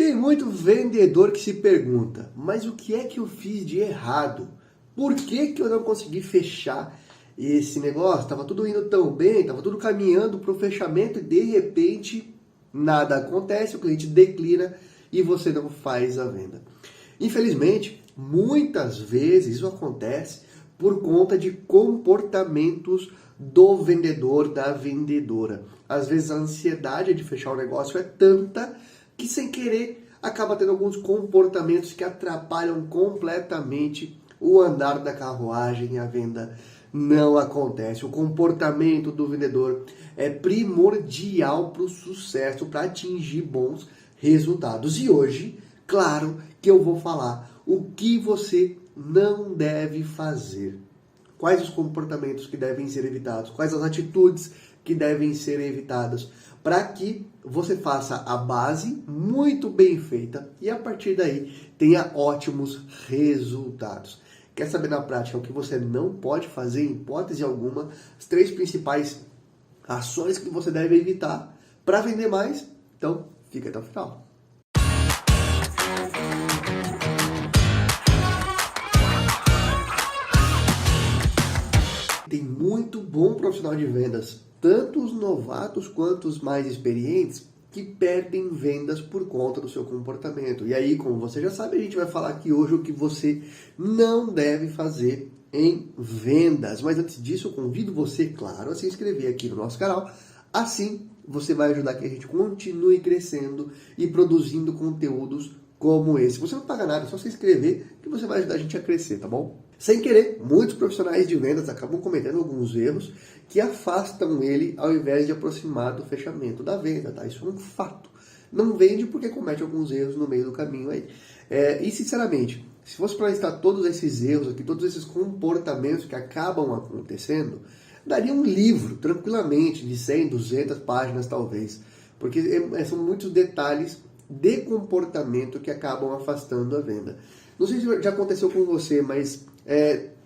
Tem muito vendedor que se pergunta, mas o que é que eu fiz de errado? Por que que eu não consegui fechar esse negócio? Estava tudo indo tão bem, estava tudo caminhando para o fechamento e de repente nada acontece, o cliente declina e você não faz a venda. Infelizmente, muitas vezes isso acontece por conta de comportamentos do vendedor, da vendedora. Às vezes a ansiedade de fechar o negócio é tanta que sem querer acaba tendo alguns comportamentos que atrapalham completamente o andar da carruagem e a venda não acontece. O comportamento do vendedor é primordial para o sucesso, para atingir bons resultados. E hoje, claro que eu vou falar o que você não deve fazer. Quais os comportamentos que devem ser evitados? Quais as atitudes que devem ser evitadas? Para que você faça a base muito bem feita e a partir daí tenha ótimos resultados. Quer saber na prática o que você não pode fazer em hipótese alguma? As 3 principais ações que você deve evitar para vender mais? Então, fica até o final. Tem muito bom profissional de vendas, tanto os novatos quanto os mais experientes, que perdem vendas por conta do seu comportamento. E aí, como você já sabe, a gente vai falar aqui hoje o que você não deve fazer em vendas. Mas antes disso, eu convido você, claro, a se inscrever aqui no nosso canal. Assim, você vai ajudar que a gente continue crescendo e produzindo conteúdos como esse. Você não paga nada, é só se inscrever que você vai ajudar a gente a crescer, tá bom? Sem querer, muitos profissionais de vendas acabam cometendo alguns erros que afastam ele ao invés de aproximar do fechamento da venda, tá? Isso é um fato. Não vende porque comete alguns erros no meio do caminho aí. E sinceramente, se fosse para listar todos esses erros aqui, todos esses comportamentos que acabam acontecendo, daria um livro, tranquilamente, de 100, 200 páginas talvez. Porque são muitos detalhes de comportamento que acabam afastando a venda. Não sei se já aconteceu com você, mas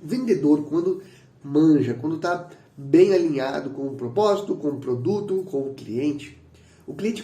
vendedor, quando manja, quando está bem alinhado com o propósito, com o produto, com o cliente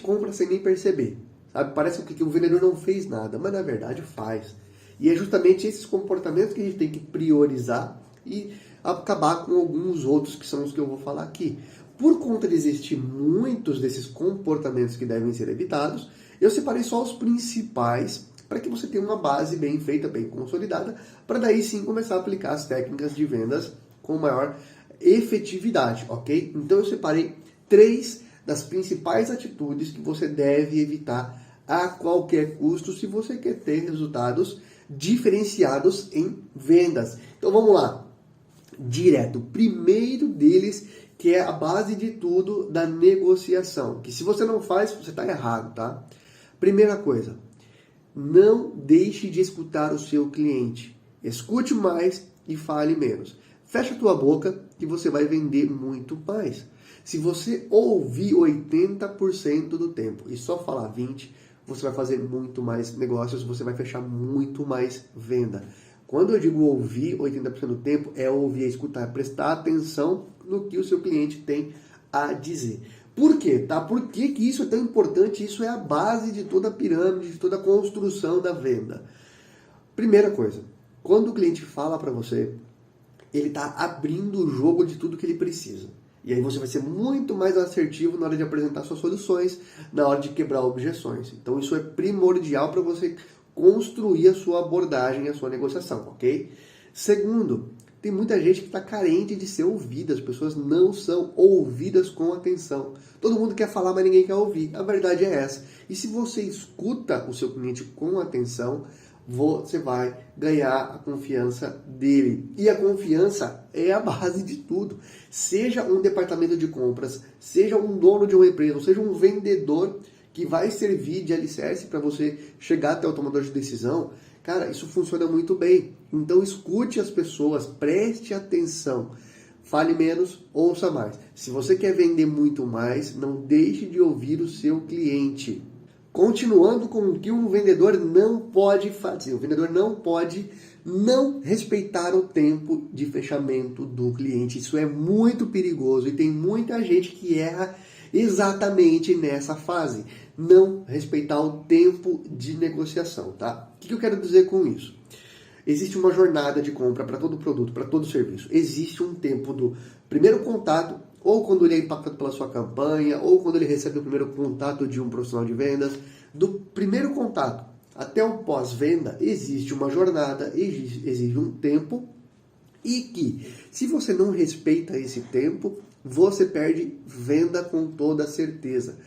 compra sem nem perceber. Sabe? Parece que o vendedor não fez nada, mas na verdade faz. E é justamente esses comportamentos que a gente tem que priorizar e acabar com alguns outros que são os que eu vou falar aqui. Por conta de existir muitos desses comportamentos que devem ser evitados, eu separei só os principais para que você tenha uma base bem feita, bem consolidada, para daí sim começar a aplicar as técnicas de vendas com maior efetividade, ok? Então eu separei 3 das principais atitudes que você deve evitar a qualquer custo se você quer ter resultados diferenciados em vendas. Então vamos lá, direto. O primeiro deles, que é a base de tudo da negociação, que se você não faz, você está errado, tá? Primeira coisa, não deixe de escutar o seu cliente. Escute mais e fale menos. Fecha a tua boca que você vai vender muito mais. Se você ouvir 80% do tempo e só falar 20%, você vai fazer muito mais negócios, você vai fechar muito mais venda. Quando eu digo ouvir 80% do tempo, é ouvir, é escutar, é prestar atenção no que o seu cliente tem a dizer. Por quê? Tá? Por que isso é tão importante? Isso é a base de toda a pirâmide, de toda a construção da venda. Primeira coisa, quando o cliente fala para você, ele está abrindo o jogo de tudo que ele precisa. E aí você vai ser muito mais assertivo na hora de apresentar suas soluções, na hora de quebrar objeções. Então isso é primordial para você construir a sua abordagem, a sua negociação, ok? Segundo, tem muita gente que está carente de ser ouvida, as pessoas não são ouvidas com atenção. Todo mundo quer falar, mas ninguém quer ouvir. A verdade é essa. E se você escuta o seu cliente com atenção, você vai ganhar a confiança dele. E a confiança é a base de tudo. Seja um departamento de compras, seja um dono de uma empresa, seja um vendedor que vai servir de alicerce para você chegar até o tomador de decisão, cara, isso funciona muito bem. Então escute as pessoas, preste atenção. Fale menos, ouça mais. Se você quer vender muito mais, não deixe de ouvir o seu cliente. Continuando com o que um vendedor não pode fazer. O vendedor não pode não respeitar o tempo de fechamento do cliente. Isso é muito perigoso e tem muita gente que erra exatamente nessa fase. não respeitar o tempo de negociação, tá? O que eu quero dizer com isso? Existe uma jornada de compra para todo produto, para todo serviço. Existe um tempo do primeiro contato, ou quando ele é impactado pela sua campanha, ou quando ele recebe o primeiro contato de um profissional de vendas. Do primeiro contato até o pós-venda, existe uma jornada, exige um tempo, e que, se você não respeita esse tempo, você perde venda com toda certeza.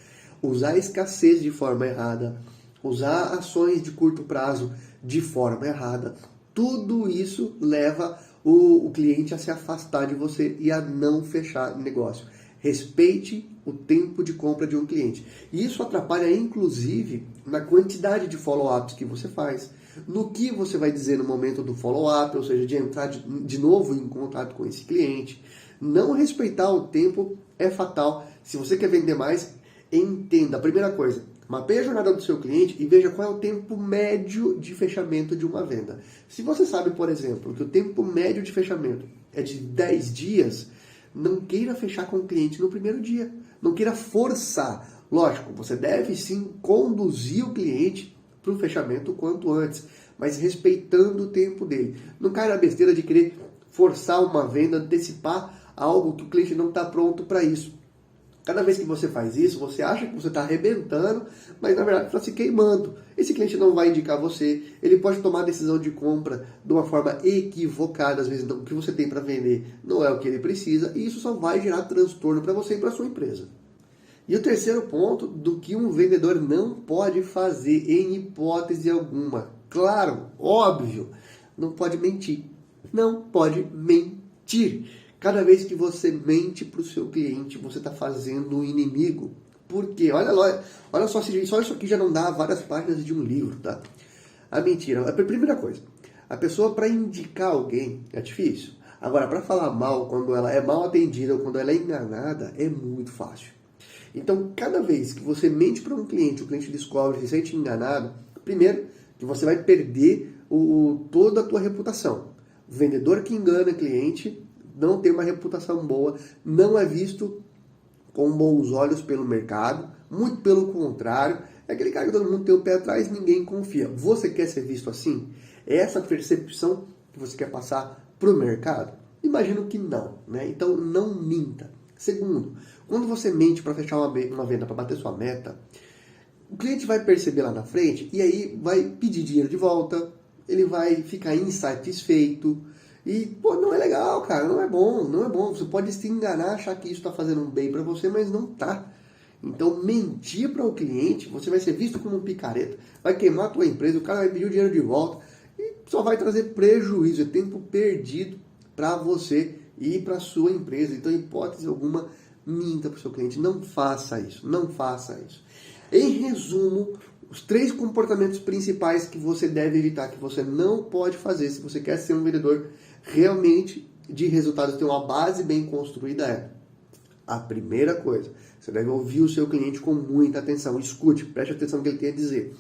Usar a escassez de forma errada, usar ações de curto prazo de forma errada, tudo isso leva o cliente a se afastar de você e a não fechar negócio. Respeite o tempo de compra de um cliente. E isso atrapalha, inclusive, na quantidade de follow-ups que você faz, no que você vai dizer no momento do follow-up, ou seja, de entrar de novo em contato com esse cliente. Não respeitar o tempo é fatal. Se você quer vender mais, entenda. A primeira coisa, mapeie a jornada do seu cliente e veja qual é o tempo médio de fechamento de uma venda. Se você sabe, por exemplo, que o tempo médio de fechamento é de 10 dias, não queira fechar com o cliente no primeiro dia. Não queira forçar. Lógico, você deve sim conduzir o cliente para o fechamento o quanto antes, mas respeitando o tempo dele. Não caia na besteira de querer forçar uma venda, antecipar algo que o cliente não está pronto para isso. Cada vez que você faz isso, você acha que você está arrebentando, mas na verdade está se queimando. Esse cliente não vai indicar você, ele pode tomar a decisão de compra de uma forma equivocada, às vezes o que você tem para vender não é o que ele precisa, e isso só vai gerar transtorno para você e para sua empresa. E o terceiro ponto do que um vendedor não pode fazer em hipótese alguma. Claro, óbvio, não pode mentir. Não pode mentir. Cada vez que você mente para o seu cliente, você está fazendo um inimigo. Por quê? Olha só isso aqui já não dá várias páginas de um livro, tá? A mentira. A primeira coisa, a pessoa para indicar alguém é difícil. Agora, para falar mal, quando ela é mal atendida ou quando ela é enganada, é muito fácil. Então, cada vez que você mente para um cliente, o cliente descobre, se sente enganado, primeiro, que você vai perder toda a tua reputação. O vendedor que engana cliente não tem uma reputação boa, não é visto com bons olhos pelo mercado, muito pelo contrário, é aquele cara que todo mundo tem o pé atrás, ninguém confia. Você quer ser visto assim? É essa percepção que você quer passar para o mercado? Imagino que não, né? Então não minta. Segundo, quando você mente para fechar uma venda, para bater sua meta, o cliente vai perceber lá na frente e aí vai pedir dinheiro de volta, ele vai ficar insatisfeito. E, pô, não é legal, cara, não é bom. Você pode se enganar, achar que isso está fazendo um bem para você, mas não tá. Então, mentir para o cliente, você vai ser visto como um picareta, vai queimar a tua empresa, o cara vai pedir o dinheiro de volta e só vai trazer prejuízo, é tempo perdido para você e para a sua empresa. Então, em hipótese alguma, minta para o seu cliente. Não faça isso, não faça isso. Em resumo, os 3 comportamentos principais que você deve evitar, que você não pode fazer se você quer ser um vendedor realmente de resultados, ter uma base bem construída é: a primeira coisa, você deve ouvir o seu cliente com muita atenção, escute, preste atenção no que ele tem a dizer.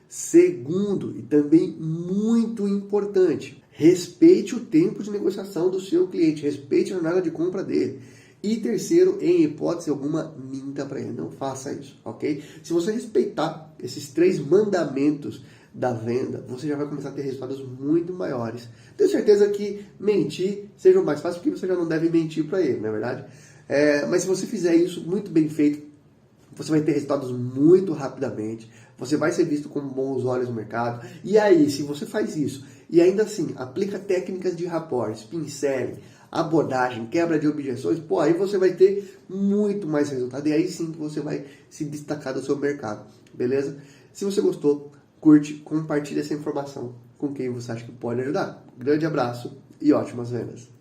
Segundo, e também muito importante, respeite o tempo de negociação do seu cliente, respeite a jornada de compra dele. E terceiro, em hipótese alguma, minta para ele, não faça isso, ok? Se você respeitar esses 3 mandamentos da venda, você já vai começar a ter resultados muito maiores. Tenho certeza que mentir seja o mais fácil, porque você já não deve mentir para ele, não é verdade? Mas se você fizer isso muito bem feito, você vai ter resultados muito rapidamente, você vai ser visto com bons olhos no mercado. E aí, se você faz isso e ainda assim aplica técnicas de rapport, pincel, abordagem, quebra de objeções, pô, aí você vai ter muito mais resultado e aí sim que você vai se destacar do seu mercado, beleza? Se você gostou, curte, compartilha essa informação com quem você acha que pode ajudar. Grande abraço e ótimas vendas!